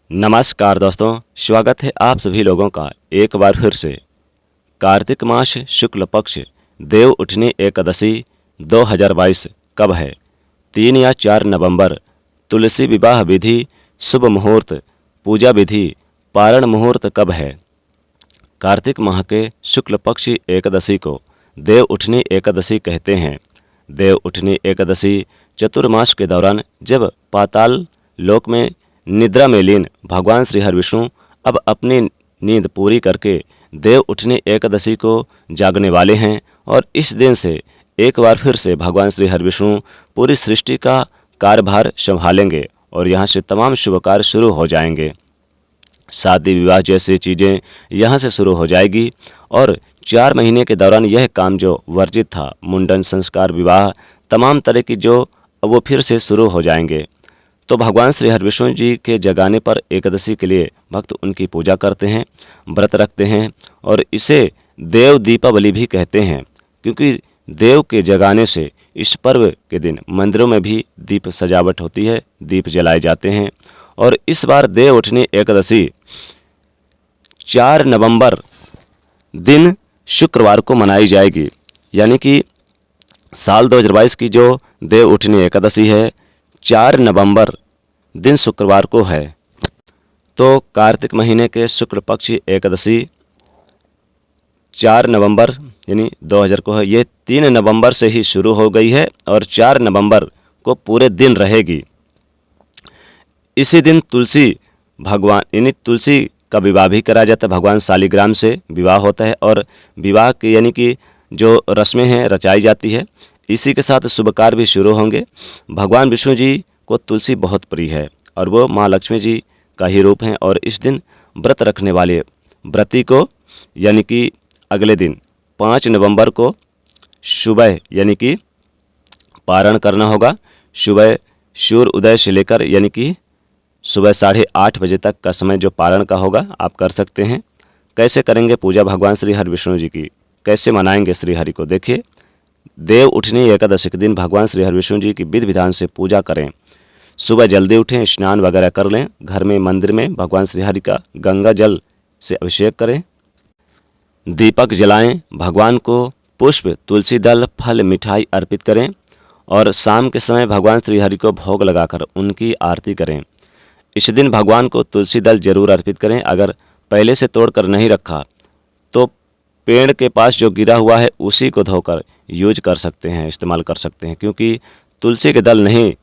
नमस्कार दोस्तों, स्वागत है आप सभी लोगों का एक बार फिर से। कार्तिक मास शुक्ल पक्ष देव उठनी एकादशी 2022 कब है? 3 या 4 नवंबर। तुलसी विवाह विधि, शुभ मुहूर्त, पूजा विधि, पारण मुहूर्त कब है? कार्तिक माह के शुक्ल पक्षी एकादशी को देव उठनी एकादशी कहते हैं। देव उठनी एकादशी चतुर्मास के दौरान जब पाताल लोक में निद्रा में लीन भगवान श्री हरिविष्णु अब अपनी नींद पूरी करके देव उठनी एकादशी को जागने वाले हैं और इस दिन से एक बार फिर से भगवान श्री हरिविष्णु पूरी सृष्टि का कार्यभार संभालेंगे और यहाँ से तमाम शुभ कार्य शुरू हो जाएंगे। शादी विवाह जैसी चीज़ें यहाँ से शुरू हो जाएगी और 4 महीने के दौरान यह काम जो वर्जित था, मुंडन, संस्कार, विवाह, तमाम तरह की जो वो फिर से शुरू हो जाएंगे। तो भगवान श्री हरिविष्णु जी के जगाने पर एकादशी के लिए भक्त उनकी पूजा करते हैं, व्रत रखते हैं और इसे देव दीपावली भी कहते हैं, क्योंकि देव के जगाने से इस पर्व के दिन मंदिरों में भी दीप सजावट होती है, दीप जलाए जाते हैं। और इस बार देव उठनी एकादशी 4 नवंबर दिन शुक्रवार को मनाई जाएगी, यानी कि साल 2022 की जो देव उठनी एकादशी है 4 नवंबर दिन शुक्रवार को है। तो कार्तिक महीने के शुक्ल पक्ष एकादशी 4 नवंबर यानी 2000 को है। ये 3 नवंबर से ही शुरू हो गई है और 4 नवंबर को पूरे दिन रहेगी। इसी दिन तुलसी भगवान यानी तुलसी का विवाह भी कराया जाता है। भगवान शालिग्राम से विवाह होता है और विवाह की यानी कि जो रस्में हैं रचाई जाती है। इसी के साथ शुभ कार्य भी शुरू होंगे। भगवान विष्णु जी को तुलसी बहुत प्रिय है और वो माँ लक्ष्मी जी का ही रूप हैं और इस दिन व्रत रखने वाले व्रती को यानी कि अगले दिन 5 नवंबर को सुबह यानी कि पारण करना होगा। सुबह सूर्य उदय से लेकर यानी कि सुबह 8:30 बजे तक का समय जो पारण का होगा आप कर सकते हैं। कैसे करेंगे पूजा भगवान श्री हरि विष्णु जी की, कैसे मनाएंगे श्री हरि को? देखिए, देव उठनी एकादशी के दिन भगवान श्री हरि विष्णु जी की विधि विधान से पूजा करें। सुबह जल्दी उठें, स्नान वगैरह कर लें। घर में मंदिर में भगवान श्री हरि का गंगा जल से अभिषेक करें, दीपक जलाएं, भगवान को पुष्प, तुलसी दल, फल, मिठाई अर्पित करें और शाम के समय भगवान श्री हरि को भोग लगाकर उनकी आरती करें। इस दिन भगवान को तुलसी दल जरूर अर्पित करें। अगर पहले से तोड़कर नहीं रखा तो पेड़ के पास जो गिरा हुआ है उसी को धोकर यूज कर सकते हैं, इस्तेमाल कर सकते हैं, क्योंकि तुलसी के दल नहीं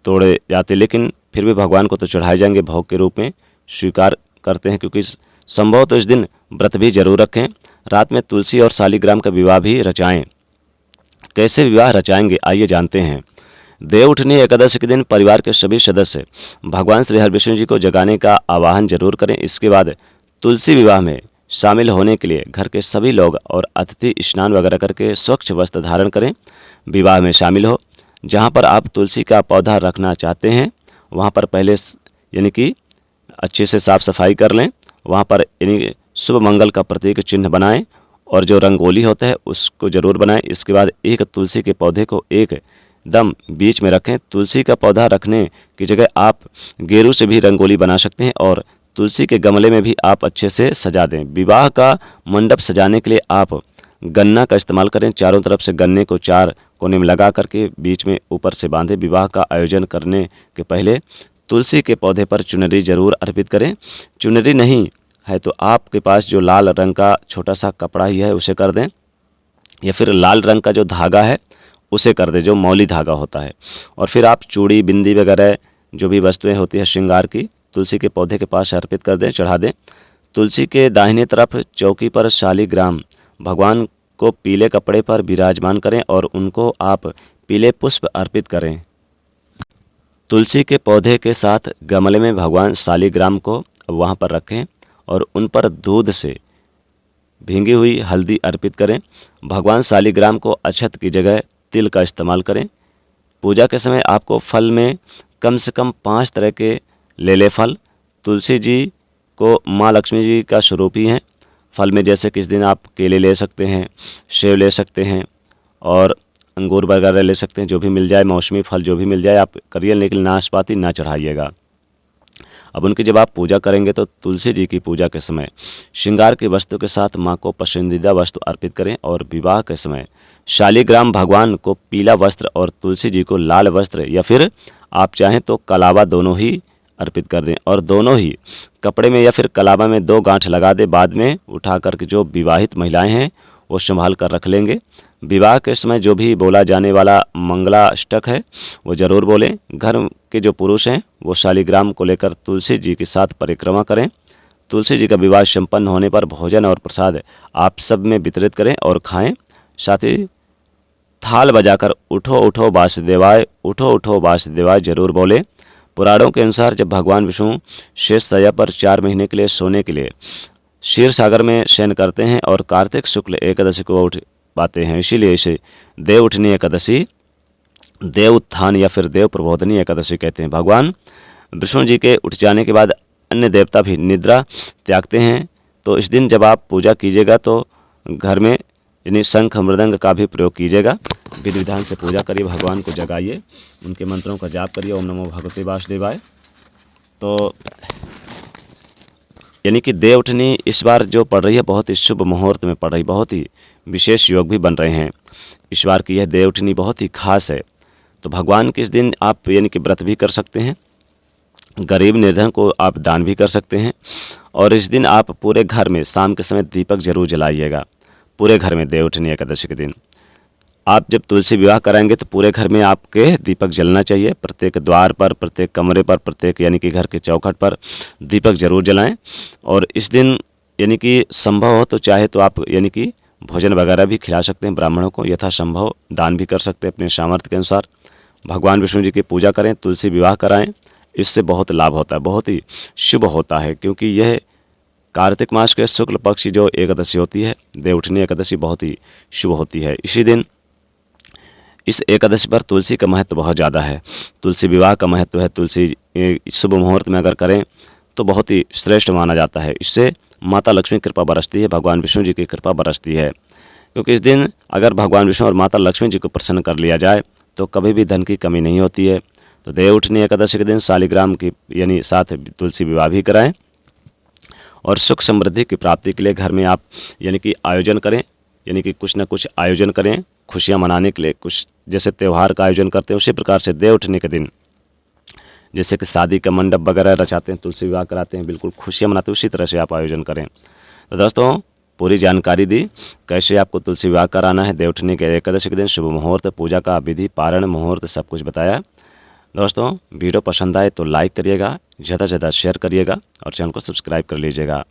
तोड़े जाते, लेकिन फिर भी भगवान को तो चढ़ाए जाएंगे, भोग के रूप में स्वीकार करते हैं। क्योंकि संभव तो इस दिन व्रत भी जरूर रखें। रात में तुलसी और शालिग्राम का विवाह भी रचाएं। कैसे विवाह रचाएंगे आइए जानते हैं। देव उठनी एकादशी के दिन परिवार के सभी सदस्य भगवान श्री हरिविष्णु जी को जगाने का आवाहन जरूर करें। इसके बाद तुलसी विवाह में शामिल होने के लिए घर के सभी लोग और अतिथि स्नान वगैरह करके स्वच्छ वस्त्र धारण करें, विवाह में शामिल हो। जहां पर आप तुलसी का पौधा रखना चाहते हैं वहां पर पहले यानी कि अच्छे से साफ सफाई कर लें। वहां पर यानी शुभ मंगल का प्रतीक चिन्ह बनाएं और जो रंगोली होता है उसको ज़रूर बनाएं। इसके बाद एक तुलसी के पौधे को एकदम बीच में रखें। तुलसी का पौधा रखने की जगह आप गेरू से भी रंगोली बना सकते हैं और तुलसी के गमले में भी आप अच्छे से सजा दें। विवाह का मंडप सजाने के लिए आप गन्ना का इस्तेमाल करें। चारों तरफ से गन्ने को 4 कोने में लगा करके बीच में ऊपर से बांधे। विवाह का आयोजन करने के पहले तुलसी के पौधे पर चुनरी जरूर अर्पित करें। चुनरी नहीं है तो आपके पास जो लाल रंग का छोटा सा कपड़ा ही है उसे कर दें, या फिर लाल रंग का जो धागा है उसे कर दें, जो मौली धागा होता है। और फिर आप चूड़ी, बिंदी वगैरह जो भी वस्तुएं होती है श्रृंगार की तुलसी के पौधे के पास अर्पित कर दें, चढ़ा दें। तुलसी के दाहिने तरफ चौकी पर शालिग्राम भगवान को पीले कपड़े पर विराजमान करें और उनको आप पीले पुष्प अर्पित करें। तुलसी के पौधे के साथ गमले में भगवान शालिग्राम को वहां पर रखें और उन पर दूध से भींगी हुई हल्दी अर्पित करें। भगवान शालिग्राम को अक्षत की जगह तिल का इस्तेमाल करें। पूजा के समय आपको फल में कम से कम 5 तरह के ले फल। तुलसी जी को माँ लक्ष्मी जी का स्वरूप ही हैं। फल में जैसे कि इस दिन आप केले ले सकते हैं, सेब ले सकते हैं और अंगूर वगैरह ले सकते हैं। जो भी मिल जाए, मौसमी फल जो भी मिल जाए आप करिए, लेकिन नाशपाती ना चढ़ाइएगा। अब उनकी जब आप पूजा करेंगे तो तुलसी जी की पूजा के समय श्रृंगार की वस्तु के साथ माँ को पसंदीदा वस्तु अर्पित करें। और विवाह के समय शालिग्राम भगवान को पीला वस्त्र और तुलसी जी को लाल वस्त्र या फिर आप चाहें तो कलावा दोनों ही अर्पित कर दें। और दोनों ही कपड़े में या फिर कलावा में 2 गांठ लगा दें। बाद में उठा कर के जो विवाहित महिलाएं हैं वो संभाल कर रख लेंगे। विवाह के समय जो भी बोला जाने वाला मंगलाष्टक है वो ज़रूर बोलें। घर के जो पुरुष हैं वो शालिग्राम को लेकर तुलसी जी के साथ परिक्रमा करें। तुलसी जी का विवाह संपन्न होने पर भोजन और प्रसाद आप सब में वितरित करें और खाएं। साथ ही थाल बजाकर उठो उठो वासुदेवाय, उठो उठो वासुदेवाय जरूर बोले। पुराणों के अनुसार जब भगवान विष्णु शेष शय्या पर 4 महीने के लिए सोने के लिए क्षीर सागर में शयन करते हैं और कार्तिक शुक्ल एकादशी को उठ पाते हैं, इसीलिए इसे देव उठनी एकादशी, देव उत्थान या फिर देव प्रबोधनी एकादशी कहते हैं। भगवान विष्णु जी के उठ जाने के बाद अन्य देवता भी निद्रा त्यागते हैं। तो इस दिन जब आप पूजा कीजिएगा तो घर में यानी शंख मृदंग का भी प्रयोग कीजिएगा। विधि विधान से पूजा करिए, भगवान को जगाइए, उनके मंत्रों का जाप करिए। ओम नमो भगवते वासुदेवाय। तो यानी कि देव उठनी इस बार जो पड़ रही है बहुत ही शुभ मुहूर्त में पड़ रही, बहुत ही विशेष योग भी बन रहे हैं। इस बार की यह देव उठनी बहुत ही खास है। तो भगवान के इस दिन आप यानी कि व्रत भी कर सकते हैं, गरीब निर्धन को आप दान भी कर सकते हैं। और इस दिन आप पूरे घर में शाम के समय दीपक जरूर जलाइएगा। पूरे घर में देव उठनी एकादशी के दिन आप जब तुलसी विवाह कराएंगे तो पूरे घर में आपके दीपक जलना चाहिए। प्रत्येक द्वार पर, प्रत्येक कमरे पर, प्रत्येक यानी कि घर के चौखट पर दीपक जरूर जलाएं। और इस दिन यानी कि संभव हो तो चाहे तो आप यानी कि भोजन वगैरह भी खिला सकते हैं ब्राह्मणों को, यथासंभव दान भी कर सकते हैं अपने सामर्थ्य के अनुसार। भगवान विष्णु जी की पूजा करें, तुलसी विवाह कराएं, इससे बहुत लाभ होता है, बहुत ही शुभ होता है। क्योंकि यह कार्तिक मास के शुक्ल पक्ष की जो एकादशी होती है, देव उठनी एकादशी, बहुत ही शुभ होती है। इसी दिन इस एकादशी पर तुलसी का महत्व बहुत ज़्यादा है। तुलसी विवाह का महत्व है। तुलसी शुभ मुहूर्त में अगर करें तो बहुत ही श्रेष्ठ माना जाता है। इससे माता लक्ष्मी की कृपा बरसती है, भगवान विष्णु जी की कृपा बरसती है। क्योंकि इस दिन अगर भगवान विष्णु और माता लक्ष्मी जी को प्रसन्न कर लिया जाए तो कभी भी धन की कमी नहीं होती है। तो देव उठनी एकादशी के दिन शालिग्राम की यानी साथ तुलसी विवाह भी कराएं। और सुख समृद्धि की प्राप्ति के लिए घर में आप यानी कि आयोजन करें, यानी कि कुछ ना कुछ आयोजन करें खुशियां मनाने के लिए। कुछ जैसे त्यौहार का आयोजन करते हैं उसी प्रकार से देव उठने के दिन जैसे कि शादी का मंडप वगैरह रचाते हैं, तुलसी विवाह कराते हैं, बिल्कुल खुशियां मनाते हैं, उसी तरह से आप आयोजन करें। तो दोस्तों पूरी जानकारी दी कैसे आपको तुलसी विवाह कराना है, देव उठने के एकादशी के दिन शुभ मुहूर्त, पूजा का विधि, पारण मुहूर्त, सब कुछ बताया। दोस्तों वीडियो पसंद आए तो लाइक करिएगा, ज़्यादा से ज़्यादा शेयर करिएगा और चैनल को सब्सक्राइब कर लीजिएगा।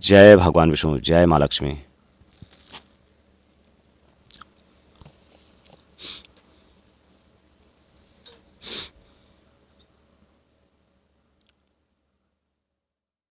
जय भगवान विष्णु, जय माँ लक्ष्मी।